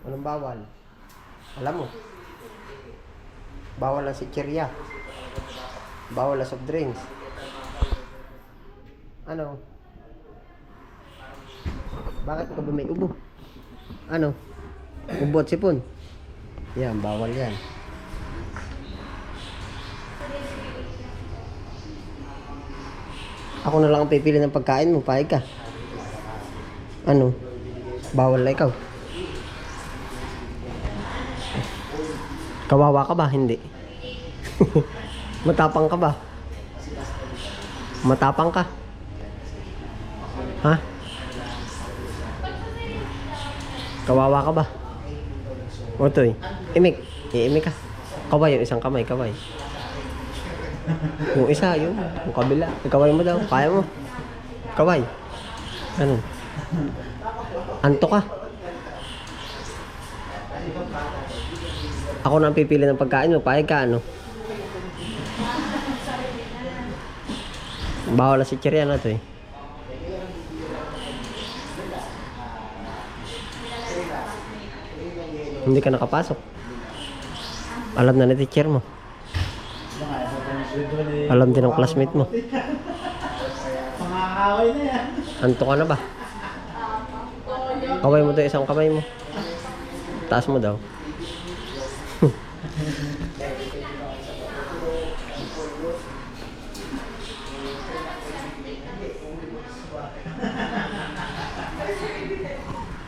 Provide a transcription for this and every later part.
Anong bawal? Alam mo. Bawal ang sitsirya. Bawal ang soft drinks. Ano? Bakit ka ba may ubo? Ano? Ubo at sipon? Yan, bawal yan. Ako na lang ang pipili ng pagkain mo, pahig ka. Ano? Bawal na ikaw. Kawawa ka ba? Hindi. Matapang ka ba? Matapang ka? Ha? Kawawa ka ba? Otoy, imik. Iimik ka. Kaway, yung isang kamay, kaway. Yung isa, yung kabila. Kaway mo daw, kaya mo. Kaway. Ano? Anto ka. Ako na ang pipili ng pagkain mo, pahig ka, ano? Bawal na si Cherry, ano to eh. Hindi ka nakapasok. Alam na ni teacher mo. Alam din ng classmate mo. Pangakaway na yan. Anto ka na ba? Kaway mo to, isang kamay mo. Taas mo daw.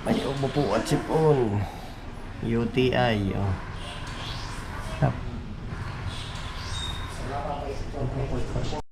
May ubo po at sipon. UTI. Oh.